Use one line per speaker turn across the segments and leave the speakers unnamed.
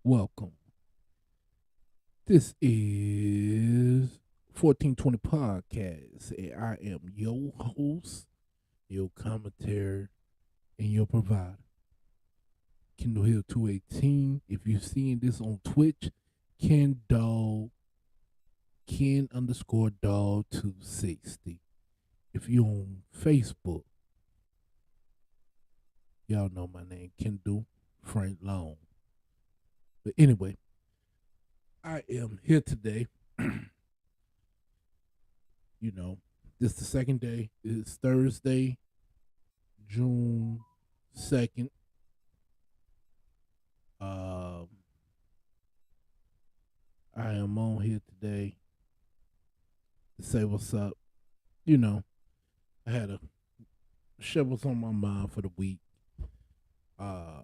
Welcome. This is 1420 Podcast, and I am your host, your commentator, and your provider. Kendall Hill 218. If you're seeing this on Twitch, Ken underscore dog 260. If you're on Facebook, y'all know my name, Kendall Frank Long. But anyway, I am here today. you know, this is the second day. It's Thursday, June 2nd. Um, I am on here today to say what's up. You know, I had a shit was on my mind for the week. Uh,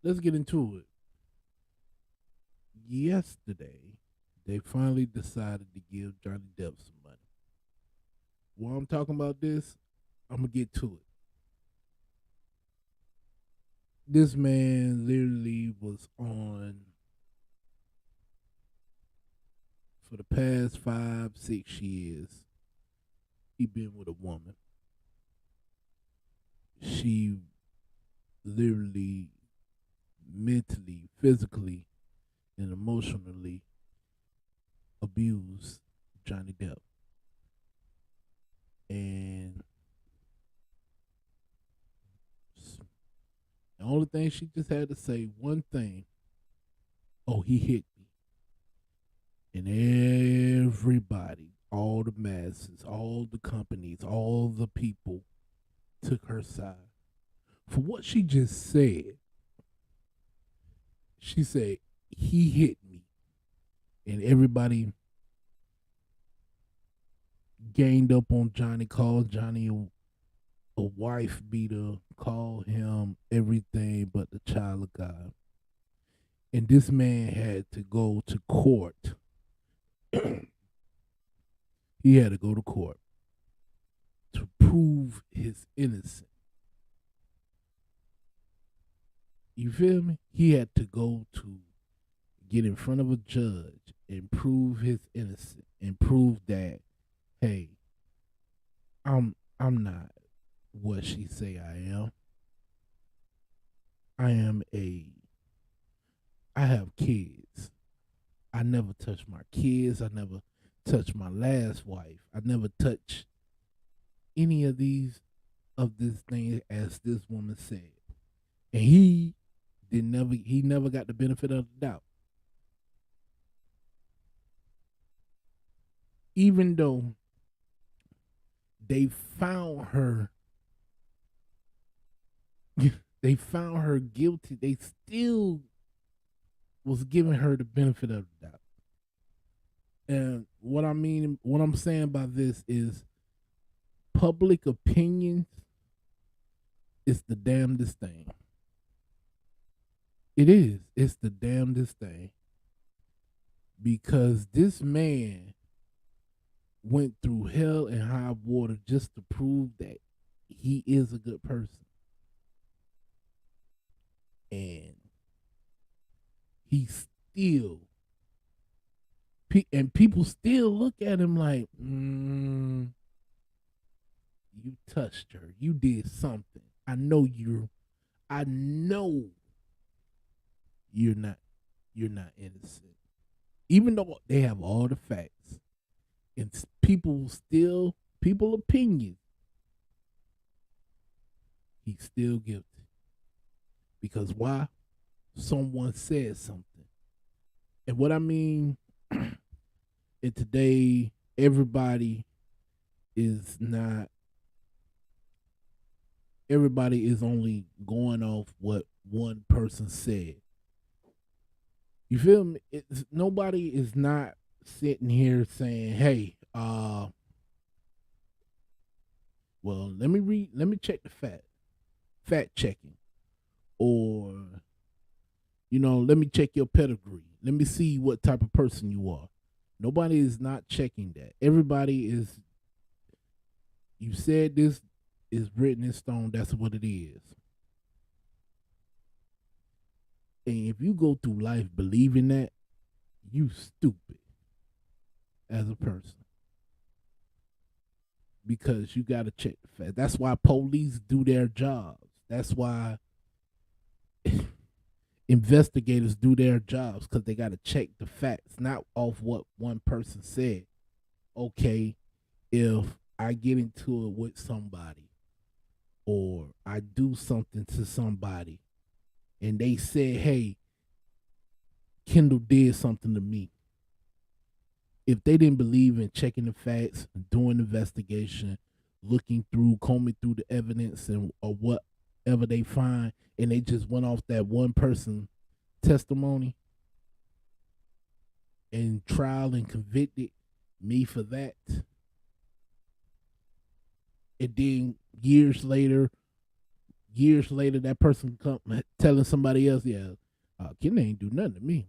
let's get into it. Yesterday, they finally decided to give Johnny Depp some money. While I'm talking about this, I'm gonna get to it. This man literally was on for the past 5, 6 years. He been with a woman. She literally, mentally, physically, and emotionally abused Johnny Depp. And the only thing she just had to say, one thing, oh, he hit me. And everybody, all the masses, all the companies, all the people took her side. For what she just said, she said, he hit me. And everybody gained up on Johnny, called Johnny a wife beater, called him everything but the child of God. And this man had to go to court. He had to go to court to prove his innocence. You feel me? He had to go to get in front of a judge and prove his innocence and prove that, hey, I'm not what she say I am. I am a I have kids. I never touched my kids. I never touched my last wife. I never touched any of these of this thing as this woman said. And he never got the benefit of the doubt. Even though they found her they found her guilty, they still was giving her the benefit of the doubt. And what I'm saying by this is public opinion is the damnedest thing. It is. It's the damnedest thing. Because this man went through hell and high water just to prove that he is a good person. And he still, and people still look at him like, you touched her. You did something. I know you're not, you're not innocent. Even though they have all the facts, and people opinion, he's still guilty. Because why? Someone said something. And what I mean, in today, is not, everybody is only going off what one person said. You feel me? Nobody is not sitting here saying, "Hey, well, let me check the fact checking, or let me check your pedigree. Let me see what type of person you are." Nobody is not checking that. Everybody is. You said this is written in stone. That's what it is. And if you go through life believing that, you stupid as a person. Because you got to check the facts. That's why police do their jobs. That's why investigators do their jobs, because they got to check the facts, not off what one person said. Okay, if I get into it with somebody or I do something to somebody and they said, hey, Kendall did something to me. If they didn't believe in checking the facts, doing investigation, looking through, combing through the evidence and or whatever they find, and they just went off that one person testimony and trial and convicted me for that, and then years later, that person come telling somebody else, yeah, Ken ain't do nothing to me.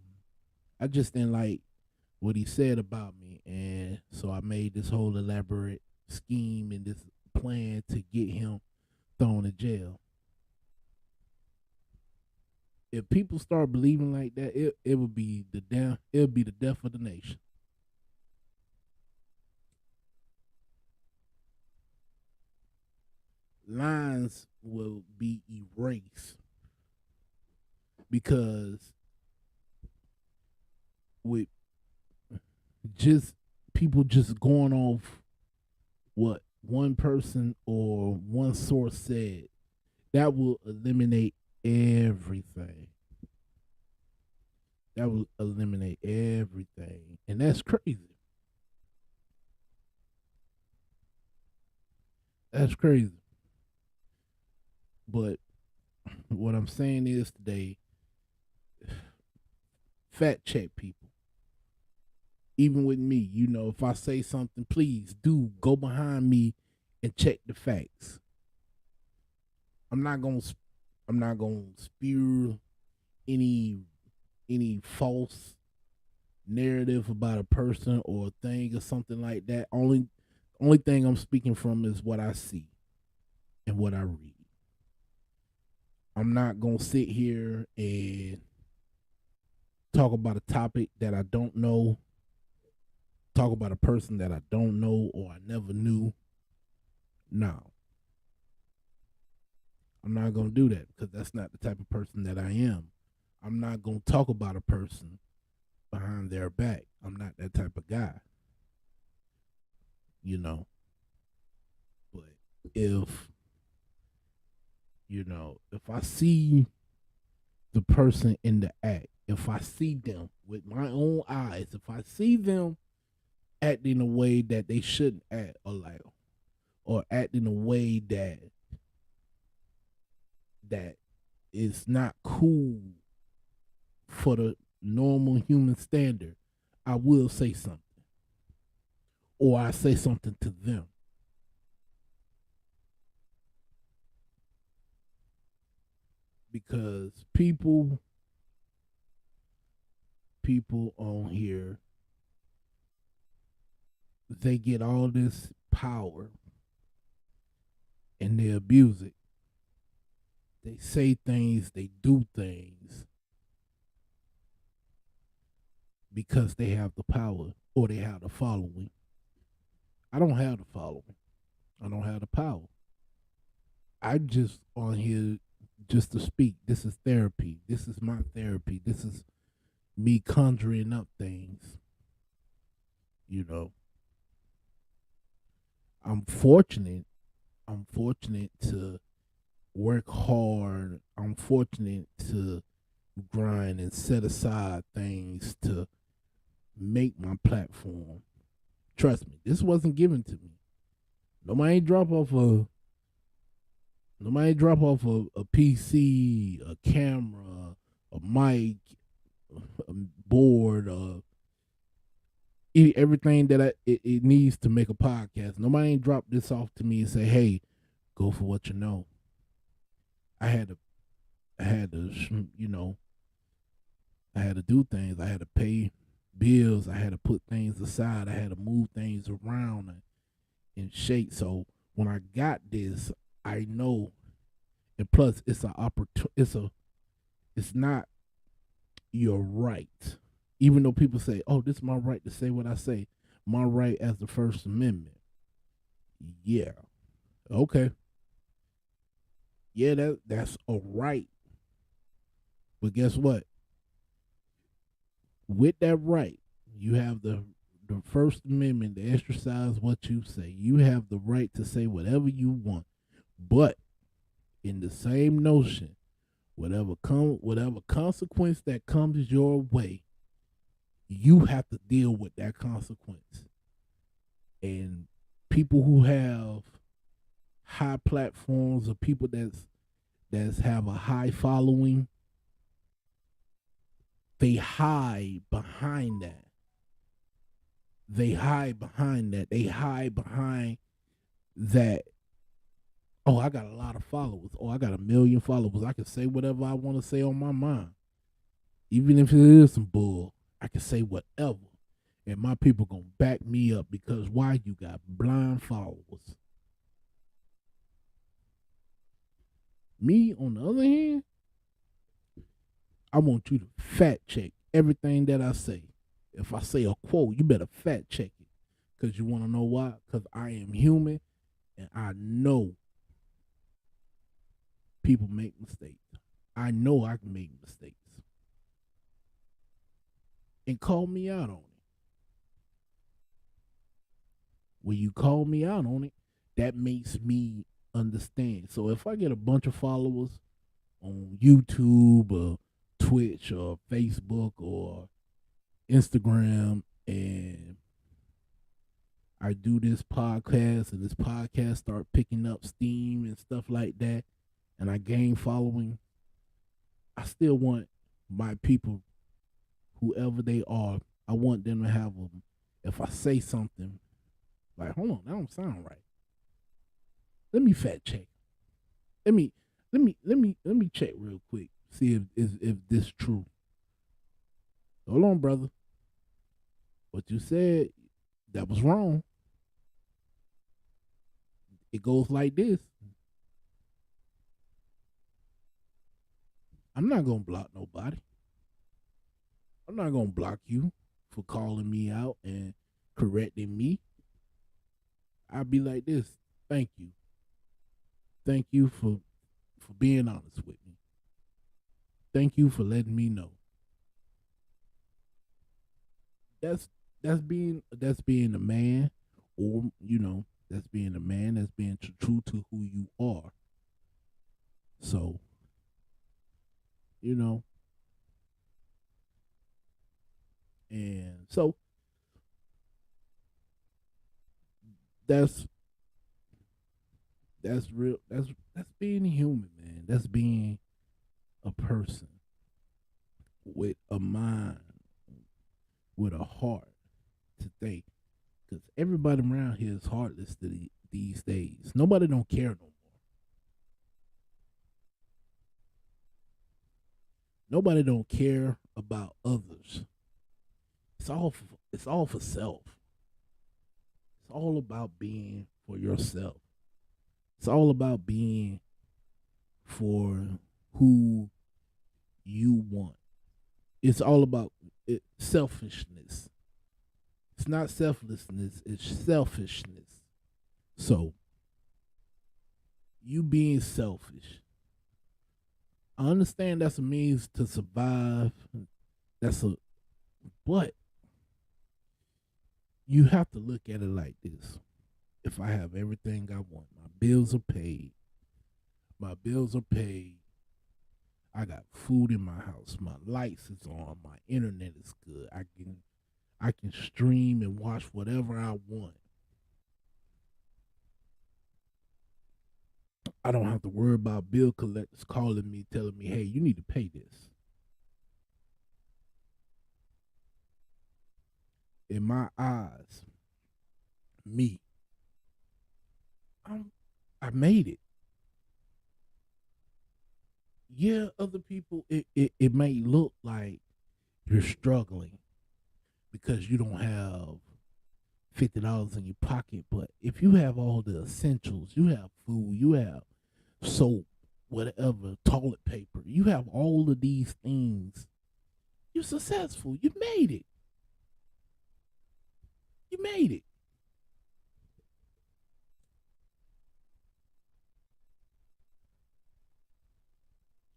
I just didn't like what he said about me, and so I made this whole elaborate scheme and this plan to get him thrown in jail. If people start believing like that, it would be it'll be the death of the nation. Lines will be erased because with just people just going off what one person or one source said, that will eliminate everything. That will eliminate everything. And that's crazy. That's crazy. But what I'm saying is today, fact check people. Even with me, if I say something, please do go behind me and check the facts. I'm not gonna spew any false narrative about a person or a thing or something like that. Only thing I'm speaking from is what I see and what I read. I'm not gonna sit here and talk about a topic that I don't know, talk about a person that I don't know or I never knew. No. I'm not gonna do that because that's not the type of person that I am. I'm not gonna talk about a person behind their back. I'm not that type of guy. you know. But if if I see the person in the act, if I see them with my own eyes, if I see them acting a way that they shouldn't act or acting a way that is not cool for the normal human standard, I will say something. Or I say something to them. Because people on here, they get all this power and they abuse it. They say things, they do things because they have the power or they have the following. I don't have the following. I don't have the power. I'm just on here just to speak. This is therapy. This is my therapy. This is me conjuring up things. I'm fortunate. I'm fortunate to work hard. I'm fortunate to grind and set aside things to make my platform. Trust me, this wasn't given to me. Nobody drop off a PC, a camera, a mic, a board, everything that it needs to make a podcast. Nobody ain't dropped this off to me and say, "Hey, go for what you know." I had to, I had to do things. I had to pay bills. I had to put things aside. I had to move things around and shake. So when I got this, I know, and plus it's an opportunity. It's not your right. Even though people say, "Oh, this is my right to say what I say," my right as the First Amendment. Yeah, okay, yeah, that's a right. But guess what? With that right, you have the First Amendment to exercise what you say. You have the right to say whatever you want. But in the same notion, whatever consequence that comes your way, you have to deal with that consequence. And people who have high platforms or people that's have a high following, they hide behind that. They hide behind that. They hide behind that. Oh, I got a lot of followers. Oh, I got 1 million followers. I can say whatever I want to say on my mind. Even if it is some bull, I can say whatever. And my people gonna back me up because why? You got blind followers. Me, on the other hand, I want you to fact check everything that I say. If I say a quote, you better fact check it. Because you want to know why? Because I am human and I know people make mistakes. I know I can make mistakes. And call me out on it. When you call me out on it, that makes me understand. So if I get a bunch of followers on YouTube or Twitch or Facebook or Instagram and I do this podcast and this podcast start picking up steam and stuff like that and I gain following, I still want my people, whoever they are, I want them to have them. If I say something, like, hold on, that don't sound right. Let me fact check. Let me check real quick. See if this true. Hold on, brother. What you said, that was wrong. It goes like this. I'm not gonna block nobody. I'm not gonna block you for calling me out and correcting me. I'll be like this. Thank you. Thank you for being honest with me. Thank you for letting me know. That's that's being a man, or that's being a man. That's being true to who you are. So you know, and so that's that's real. That's being human, man. That's being a person with a mind, with a heart to think. Because everybody around here is heartless these days. Nobody don't care no more. Nobody don't care about others. It's all for self. It's all about being for yourself. It's all about being for who you want. It's all about selfishness. It's not selflessness, it's selfishness. So, you being selfish. I understand that's a means to survive. That's a but you have to look at it like this. If I have everything I want, my bills are paid. My bills are paid. I got food in my house. My lights is on. My internet is good. I can stream and watch whatever I want. I don't have to worry about bill collectors calling me, telling me, "Hey, you need to pay this." In my eyes, me, I'm, I made it. Yeah, other people, it may look like you're struggling because you don't have $50 in your pocket, but if you have all the essentials, you have food, you have soap, whatever, toilet paper, you have all of these things You're successful. You made it. You made it.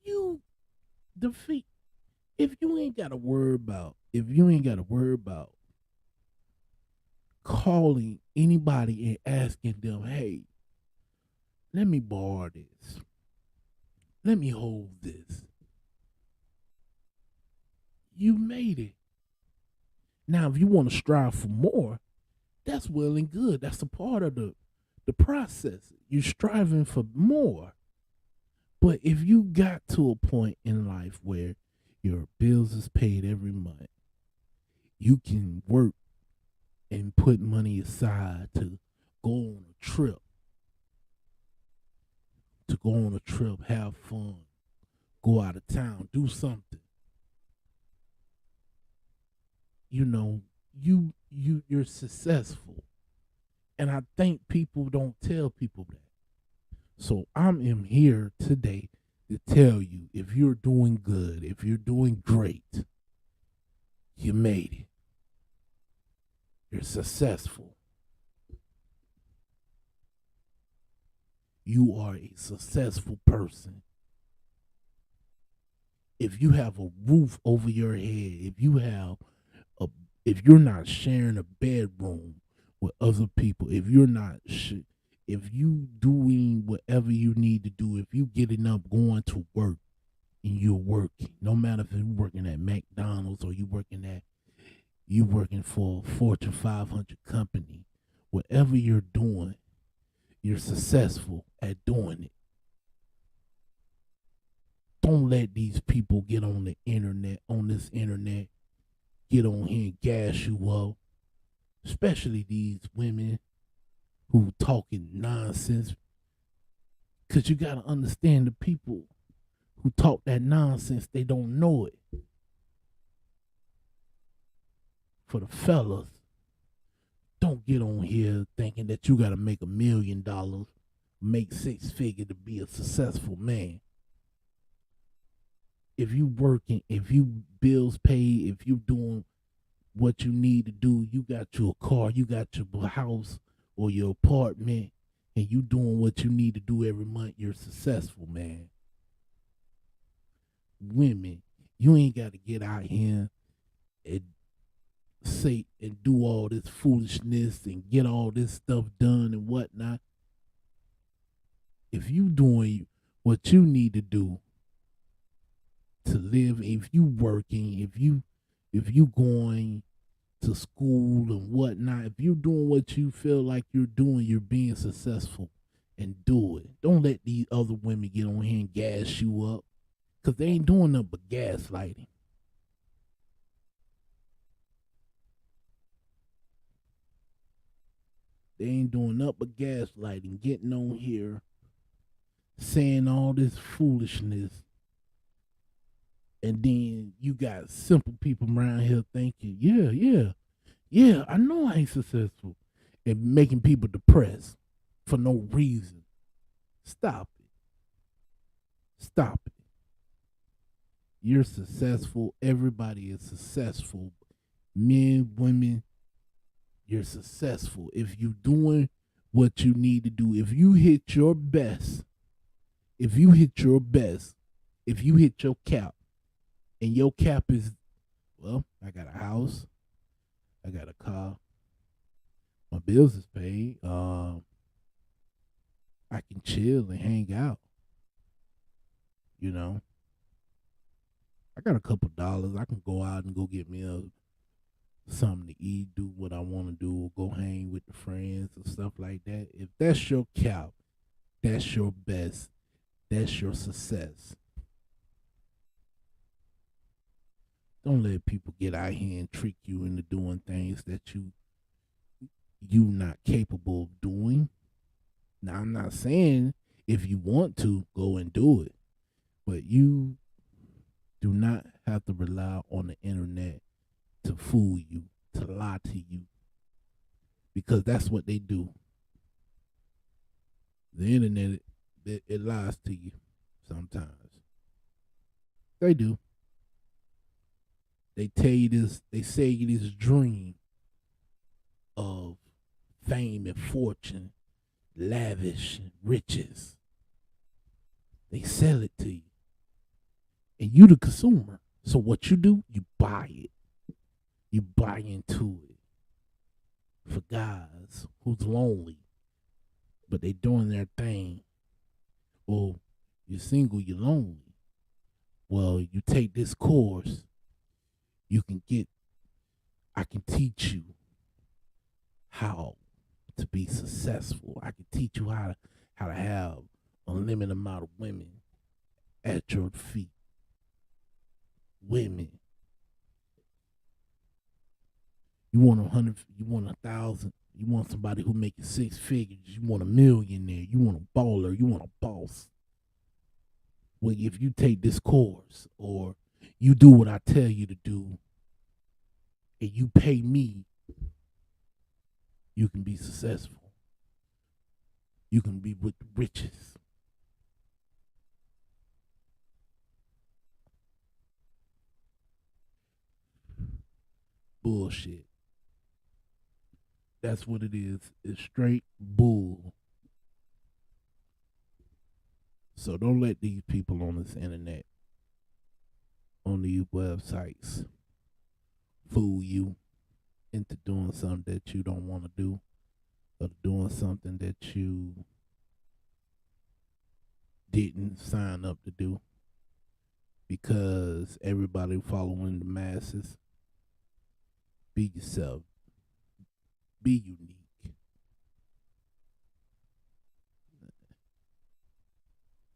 You defeat. If you ain't got to worry about calling anybody and asking them, hey, let me borrow this. Let me hold this. You made it. Now, if you want to strive for more, that's well and good. That's a part of the process. You're striving for more. But if you got to a point in life where your bills is paid every month, you can work and put money aside to go on a trip, have fun, go out of town, do something. You know, you're successful. And I think people don't tell people that. So am here today to tell you, if you're doing good, if you're doing great, you made it. You're successful. You are a successful person. If you have a roof over your head, a if you're not sharing a bedroom with other people, if you doing whatever you need to do, if you getting up going to work and you're working, no matter if you're working at McDonald's or you working for a Fortune 500 company, whatever you're doing, you're successful at doing it. Don't let these people get on this internet, get on here and gas you up, especially these women who talking nonsense. Cause you gotta understand, the people who talk that nonsense, they don't know it. For the fellas, don't get on here thinking that you gotta make $1 million, make 6 figures to be a successful man. If you working, if you bills paid, if you doing what you need to do, you got your car, you got your house or your apartment, and you doing what you need to do every month, you're successful, man. Women, you ain't got to get out here and say and do all this foolishness and get all this stuff done and whatnot. If you doing what you need to do to live, if you working, if you going to school and whatnot, if you're doing what you feel like you're doing, you're being successful, and do it. Don't let these other women get on here and gas you up, because they ain't doing nothing but gaslighting. They ain't doing nothing but gaslighting, getting on here, saying all this foolishness, and then you got simple people around here thinking, yeah, I know I ain't successful, and making people depressed for no reason. Stop it. Stop it. You're successful. Everybody is successful. Men, women, you're successful. If you're doing what you need to do, if you hit your best, if you hit your best, if you hit your cap, and your cap is, well, I got a house, I got a car, my bills is paid, I can chill and hang out, you know. I got a couple dollars. I can go out and go get me something to eat, do what I want to do, or go hang with the friends and stuff like that. If that's your cap, that's your best, that's your success. Don't let people get out here and trick you into doing things that you not capable of doing. Now, I'm not saying if you want to go and do it, but you do not have to rely on the internet to fool you, to lie to you, because that's what they do. The internet, it lies to you sometimes. They do. They tell you this, they sell you this dream of fame and fortune, lavish riches. They sell it to you. And you the consumer. So what you do, you buy it. You buy into it. For guys who's lonely, but they doing their thing. Well, you're single, you're lonely. Well, you take this course, you can get, I can teach you how to be successful. I can teach you how to have a limited amount of women at your feet. Women. You want 100, you want 1,000, you want somebody who making 6 figures, you want a millionaire, you want a baller, you want a boss. Well, if you take this course or you do what I tell you to do and you pay me, you can be successful. You can be with the riches. Bullshit. That's what it is. It's straight bull. So don't let these people on this internet, on these websites, fool you into doing something that you don't want to do, or doing something that you didn't sign up to do, because everybody following the masses. Be yourself. Be unique.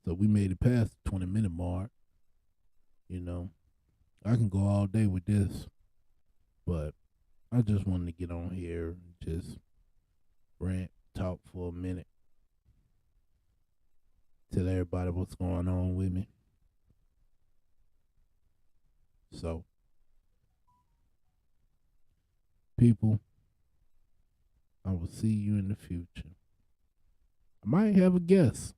So we made it past the 20-minute mark. You know, I can go all day with this, but I just wanted to get on here and just rant, talk for a minute, tell everybody what's going on with me. So, people, I will see you in the future. I might have a guest.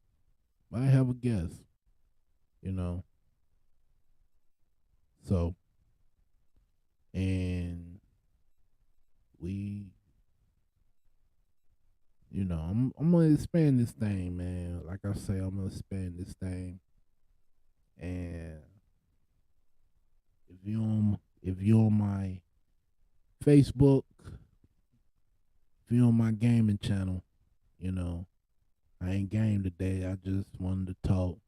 You know. So, and we, I'm gonna expand this thing, man. Like I say, I'm gonna expand this thing. And if you're on my Facebook, if you're on my gaming channel, you know, I ain't game today. I just wanted to talk.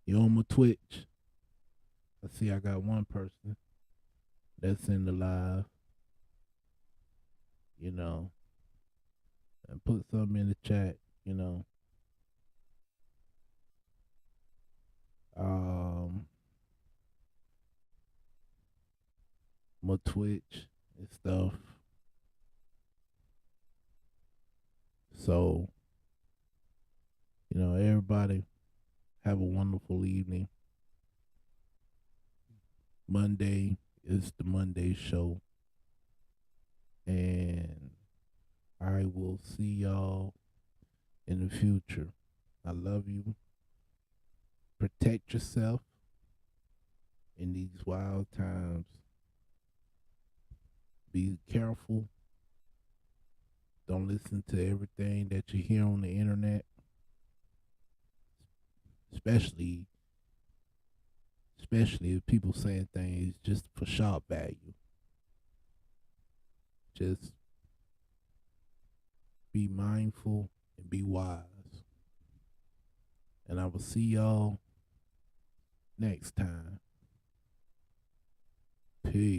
You're on my Twitch. I see I got one person that's in the live, and put something in the chat, you know. Um, my Twitch and stuff. So, everybody have a wonderful evening. Monday is the Monday show. And I will see y'all in the future. I love you. Protect yourself in these wild times. Be careful. Don't listen to everything that you hear on the internet, especially if people saying things just for shock value. Just be mindful and be wise. And I will see y'all next time.